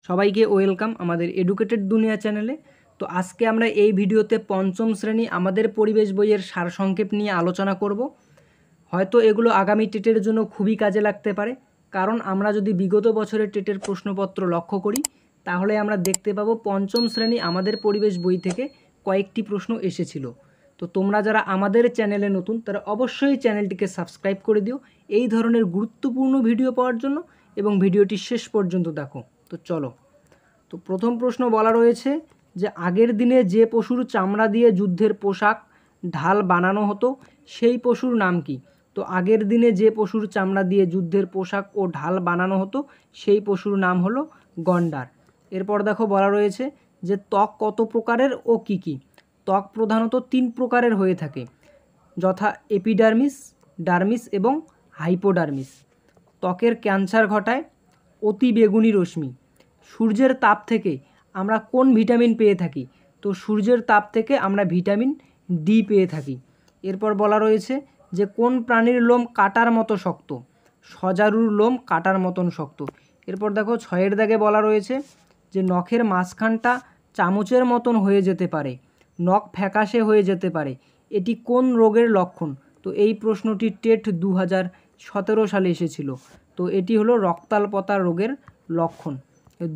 সবাইকে ওয়েলকাম আমাদের এডুকেটেড দুনিয়া চ্যানেলে। তো আজকে আমরা এই ভিডিওতে পঞ্চম শ্রেণী আমাদের পরিবেশ বইয়ের সারসংক্ষেপ নিয়ে আলোচনা করব। হয়তো এগুলো আগামী টেটের জন্য খুবই কাজে লাগতে পারে, কারণ আমরা যদি বিগত বছরের টেটের প্রশ্নপত্র লক্ষ্য করি তাহলে আমরা দেখতে পাবো পঞ্চম শ্রেণী আমাদের পরিবেশ বই থেকে কয়েকটি প্রশ্ন এসেছিল। তো তোমরা যারা আমাদের চ্যানেলে নতুন তারা অবশ্যই চ্যানেলটিকে সাবস্ক্রাইব করে দিও এই ধরনের গুরুত্বপূর্ণ ভিডিও পাওয়ার জন্য, এবং ভিডিওটি শেষ পর্যন্ত দেখো। তো চলো, তো প্রথম প্রশ্ন বলা রয়েছে যে আগের দিনে যে পশুর চামড়া দিয়ে যুদ্ধের পোশাক ঢাল বানানো হতো সেই পশুর নাম কি? তো আগের দিনে যে পশুর চামড়া দিয়ে যুদ্ধের পোশাক ও ঢাল বানানো হতো সেই পশুর নাম হলো গন্ডার। এরপর দেখো বলা রয়েছে যে ত্বক কত প্রকারের ও কি কি? ত্বক প্রধানত 3 প্রকারের হয়ে থাকে, যথা এপিডার্মিস, ডার্মিস এবং হাইপোডার্মিস। ত্বকের ক্যান্সার ঘটায় অতি বেগুনি রশ্মি। সূর্যের তাপ থেকে আমরা কোন ভিটামিন পেয়ে থাকি? তো সূর্যের তাপ থেকে আমরা ভিটামিন ডি পেয়ে থাকি। এরপর বলা রয়েছে যে কোন প্রাণীর লোম কাটার মতো শক্ত? সজারুর লোম কাটার মতন শক্ত। এরপর দেখো 6-এর দাগে বলা রয়েছে যে নখের মাঝখানটা চামচের মতন হয়ে যেতে পারে, নখ ফ্যাকাশে হয়ে যেতে পারে, এটি কোন রোগের লক্ষণ? তো এই প্রশ্নটি টেট 2017 সালে এসেছিল। তো এটি হলো রক্তাল্পতা রোগের লক্ষণ।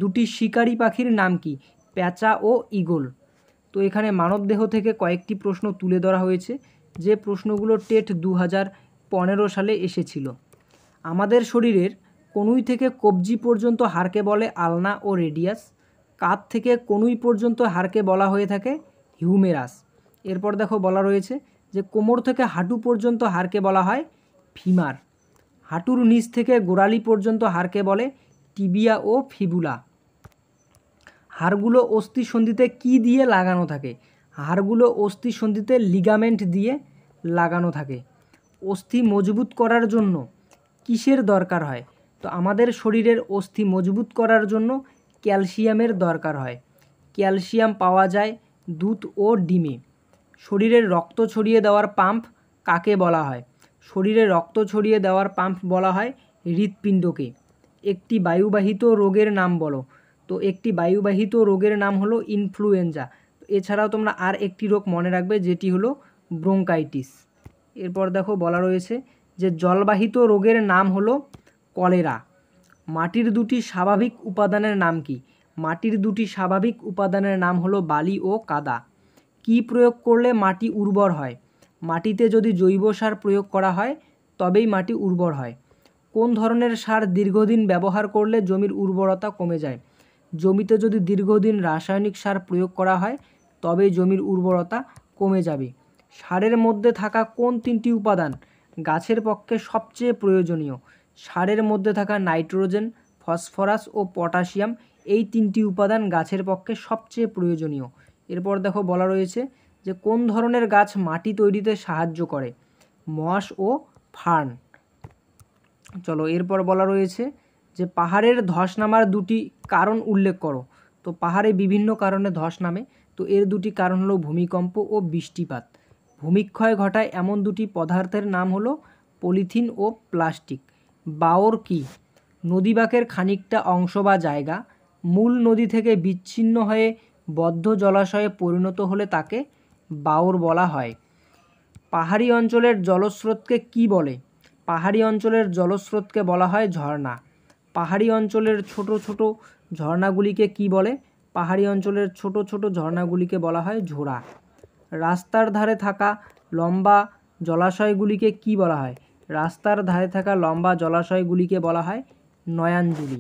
দুটি শিকারী পাখির নাম কি? প্যাঁচা ও ঈগল। তো এখানে মানবদেহ থেকে কয়েকটি প্রশ্ন তুলে ধরা হয়েছে, যে প্রশ্নগুলো টেট 2015 সালে এসেছিল। আমাদের শরীরের কনুই থেকে কবজি পর্যন্ত হাড়কে বলে আলনা ও রেডিয়াস। কাঁধ থেকে কনুই পর্যন্ত হাড়কে বলা হয়ে থাকে হিউমেরাস। এরপর দেখো বলা রয়েছে যে কোমর থেকে হাঁটু পর্যন্ত হাড়কে বলা হয় ফিমার। হাঁটুর নিচ থেকে গোড়ালি পর্যন্ত হাড়কে বলে টিবিয়া ও ফিবুলা। হাড়গুলো অস্থিসন্ধিতে কি দিয়ে লাগানো থাকে? হাড়গুলো অস্থিসন্ধিতে লিগামেন্ট দিয়ে লাগানো থাকে। অস্থি মজবুত করার জন্য কিসের দরকার হয়? তো আমাদের শরীরের অস্থি মজবুত করার জন্য ক্যালসিয়ামের দরকার হয়। ক্যালসিয়াম পাওয়া যায় দুধ ও ডিমে। শরীরের রক্ত ছড়িয়ে দেওয়ার পাম্প কাকে বলা হয়? শরীরে রক্ত ছড়িয়ে দেওয়ার পাম্প বলা হয় হৃৎপিণ্ডকে। একটি বায়ুবাহিত রোগের নাম বলো। তো একটি বায়ুবাহিত রোগের নাম হলো ইনফ্লুয়েঞ্জা। এছাড়াও তোমরা আর একটি রোগ মনে রাখবে, যেটি হলো ব্রোঙ্কাইটিস। এরপর দেখো বলা রয়েছে যে জলবাহিত রোগের নাম হলো কলেরা। মাটির দুটি স্বাভাবিক উপাদানের নাম কি? মাটির দুটি স্বাভাবিক উপাদানের নাম হলো বালি ও কাদা। কি প্রয়োগ করলে মাটি উর্বর হয়? মাটিতে যদি জৈব সার প্রয়োগ করা হয় তবেই মাটি উর্বর হয়। কোন ধরনের সার দীর্ঘদিন ব্যবহার করলে জমির উর্বরতা কমে যায়? জমিতে যদি দীর্ঘদিন রাসায়নিক সার প্রয়োগ করা হয় তবেই জমির উর্বরতা কমে যাবে। সারের মধ্যে থাকা কোন 3টি উপাদান গাছের পক্ষে সবচেয়ে প্রয়োজনীয়? সারের মধ্যে থাকা নাইট্রোজেন, ফসফরাস ও পটাশিয়াম, এই 3টি উপাদান গাছের পক্ষে সবচেয়ে প্রয়োজনীয়। এরপর দেখো বলা রয়েছে যে কোন ধরনের গাছ মাটি তৈরিতে সাহায্য করে? মস ও ফার্ন। চলো, এরপর বলা রয়েছে যে পাহাড়ের ধস নামার 2টি কারণ উল্লেখ করো। তো পাহাড়ে বিভিন্ন কারণে ধস নামে, তো এর 2টি কারণ হলো ভূমিকম্প ও বৃষ্টিপাত। ভূমিক্ষয় ঘটায় এমন 2টি পদার্থের নাম হলো পলিথিন ও প্লাস্টিক। বাওর কি? নদীবাঁকের খানিকটা অংশ বা জায়গা মূল নদী থেকে বিচ্ছিন্ন হয়ে বদ্ধ জলাশয়ে পরিণত হলে তাকে বাওর বলা হয়। পাহাড়ি অঞ্চলের জলস্রোতকে কি বলে? পাহাড়ি অঞ্চলের জলস্রোতকে বলা হয় ঝর্ণা। পাহাড়ি অঞ্চলের ছোট ছোট ঝর্ণাগুলিকে কি বলে? পাহাড়ি অঞ্চলের ছোট ছোট ঝর্ণাগুলিকে বলা হয় ঝোড়া। রাস্তার ধারে থাকা লম্বা জলাশয়গুলিকে কি বলা হয়? রাস্তার ধারে থাকা লম্বা জলাশয়গুলিকে বলা হয় নয়াঞ্জলি।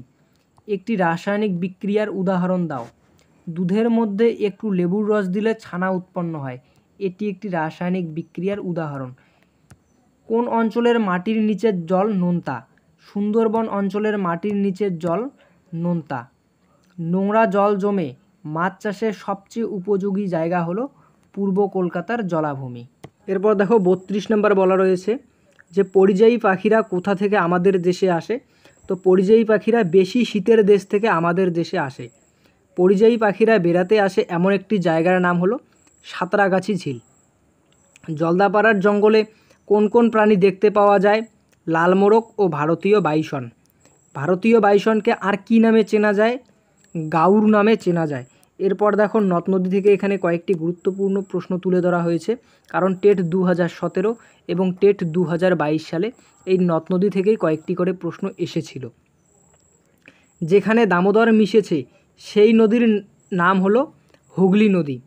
একটি রাসায়নিক বিক্রিয়ার উদাহরণ দাও। দুধের মধ্যে একটু লেবুর রস দিলে ছানা উৎপন্ন হয়, এটি একটি রাসায়নিক বিক্রিয়ার উদাহরণ। কোন অঞ্চলের মাটির নিচের জল নোনতা? সুন্দরবন অঞ্চলের মাটির নিচের জল নোনতা। নোংরা জল জমে মাছ চাষের সবচেয়ে উপযোগী জায়গা হলো পূর্ব কলকাতার জলাভূমি। এরপর দেখো 32 নম্বর বলা রয়েছে যে পরিযায়ী পাখিরা কোথা থেকে আমাদের দেশে আসে? তো পরিযায়ী পাখিরা বেশি শীতের দেশ থেকে আমাদের দেশে আসে। পরিযায়ী পাখিরা বেড়াতে আসে এমন একটি জায়গার নাম হলো সাঁতরাগাছি ঝিল। জলদাপাড়ার জঙ্গলে কোন কোন প্রাণী দেখতে পাওয়া যায়? লাল মোরগ ও ভারতীয় বাইসন। ভারতীয় বাইসনকে আর কি নামে চেনা যায়? গাউর নামে চেনা যায়। এরপর দেখো নদ নদী থেকে এখানে কয়েকটি গুরুত্বপূর্ণ প্রশ্ন তুলে ধরা হয়েছে, কারণ টেট 2017 এবং টেট 2022 সালে এই নদ নদী থেকেই কয়েকটি করে প্রশ্ন এসেছিল। যেখানে দামোদর মিশেছে সেই নদীর নাম হলো হুগলি নদী।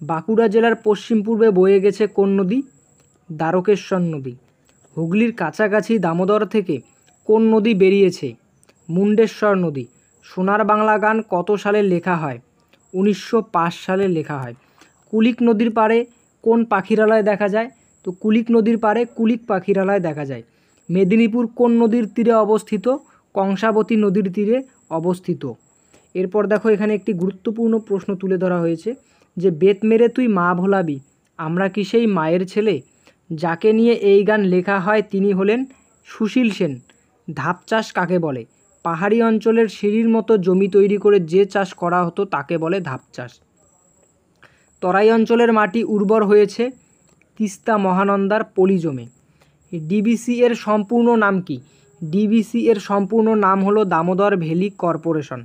বাঁকুড়া জেলার পশ্চিম পূর্বে বয়ে গেছে কোন নদী? দ্বারকেশ্বর নদী। হুগলির কাছাকাছি দামোদর থেকে কোন নদী বেরিয়েছে? মুন্ডেশ্বর নদী। সোনার বাংলা গান কত সালে লেখা হয়? 1905 সালে লেখা হয়। কুলিক নদীর পাড়ে কোন পাখিরালয় দেখা যায়? তো কুলিক নদীর পাড়ে কুলিক পাখিরালয় দেখা যায়। মেদিনীপুর কোন নদীর তীরে অবস্থিত? কংসাবতী নদীর তীরে অবস্থিত। এরপর দেখো এখানে একটি গুরুত্বপূর্ণ প্রশ্ন তুলে ধরা হয়েছে যে বেত মেরে তুই মা ভোলাবি, আমরা কি সেই মায়ের ছেলে? যাকে নিয়ে এই গান লেখা হয় তিনি হলেন সুশীল সেন। ধাপ চাষ কাকে বলে? পাহাড়ি অঞ্চলের সিঁড়ির মতো জমি তৈরি করে যে চাষ করা হতো তাকে বলে ধাপ চাষ। তরাই অঞ্চলের মাটি উর্বর হয়েছে তিস্তা মহানন্দার পলি জমে। ডিবিসি এর সম্পূর্ণ নাম কি? ডিবিসি এর সম্পূর্ণ নাম হলো দামোদর ভ্যালি কর্পোরেশন।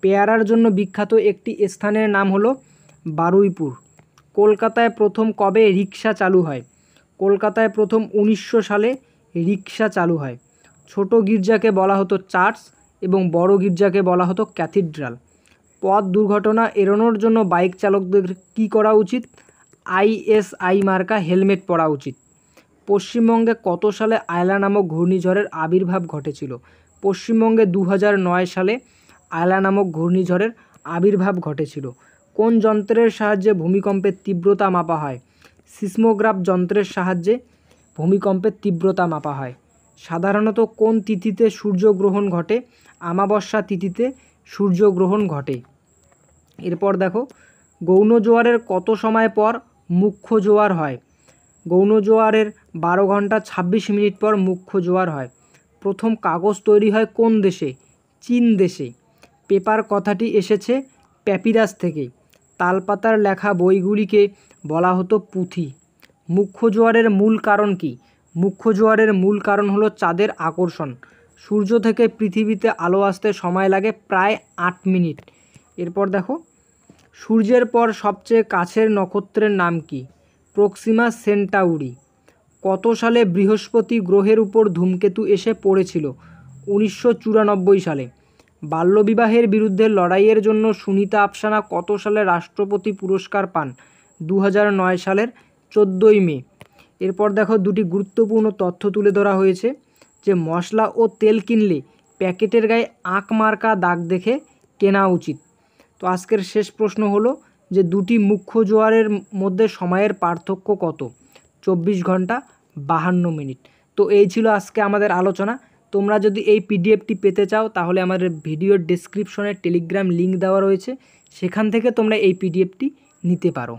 পেয়ারার জন্য বিখ্যাত একটি স্থানের নাম হলো বারুইপুর। কলকাতায় প্রথম কবে রিক্সা চালু হয়? কলকাতায় প্রথম 1900 সালে রিক্সা চালু হয়। ছোট গির্জাকে বলা হতো চার্চ এবং বড় গির্জাকে বলা হতো ক্যাথিড্রাল। পথ দুর্ঘটনা এড়ানোর জন্য বাইক চালকদের কী করা উচিত? আইএসআই মার্কা হেলমেট পরা উচিত। পশ্চিমবঙ্গে কত সালে আয়লা নামক ঘূর্ণিঝড়ের আবির্ভাব ঘটেছিল? পশ্চিমবঙ্গে 2009 সালে আয়লা নামক ঘূর্ণিঝড়ের আবির্ভাব ঘটেছিল। কোন যন্ত্রের সাহায্যে ভূমিকম্পের তীব্রতা মাপা হয়? সিসমোগ্রাফ যন্ত্রের সাহায্যে ভূমিকম্পের তীব্রতা মাপা হয়। সাধারণত কোন তিথিতে সূর্যগ্রহণ ঘটে? আমাবস্যা তিথিতে সূর্যগ্রহণ ঘটে। এরপর দেখো গৌণ জোয়ারের কত সময় পর মুখ্য জোয়ার হয়? গৌণ জোয়ারের 12 ঘন্টা 26 মিনিট পর মুখ্য জোয়ার হয়। প্রথম কাগজ তৈরি হয় কোন দেশে? চীন দেশে। পেপার কথাটি এসেছে প্যাপিরাস থেকে। তালপাতার লেখা বইগুলিকে বলা হতো পুঁথি। মুখ্য জোয়ারের মূল কারণ কি? মুখ্য জোয়ারের মূল কারণ হলো চাঁদের আকর্ষণ। সূর্য থেকে পৃথিবীতে আলো আসতে সময় লাগে প্রায় 8 মিনিট। এরপর দেখো সূর্যের পর সবচেয়ে কাছের নক্ষত্রের নাম কি? Proxima Centauri. কত সালে বৃহস্পতি গ্রহের উপর ধূমকেতু এসে পড়েছিল? 1994 সালে। বাল্যবিবাহের বিরুদ্ধে লড়াইয়ের জন্য সুনিতা আফসানা কত সালে রাষ্ট্রপতি পুরস্কার পান? 2009 সালের 14 মে। এরপর দেখো দুটি গুরুত্বপূর্ণ তথ্য তুলে ধরা হয়েছে যে মশলা ও তেল কিনলে প্যাকেটের গায়ে আঁক মার্কা দাগ দেখে কেনা উচিত। তো আজকের শেষ প্রশ্ন হলো যে দুটি মুখ্য জোয়ারের মধ্যে সময়ের পার্থক্য কত? 24 ঘন্টা 52 মিনিট। তো এই ছিল আজকে আমাদের আলোচনা। তোমরা যদি এই পিডিএফটি পেতে চাও তাহলে আমাদের ভিডিওর ডেসক্রিপশনে টেলিগ্রাম লিঙ্ক দেওয়া রয়েছে, সেখান থেকে তোমরা এই পিডিএফটি নিতে পারো।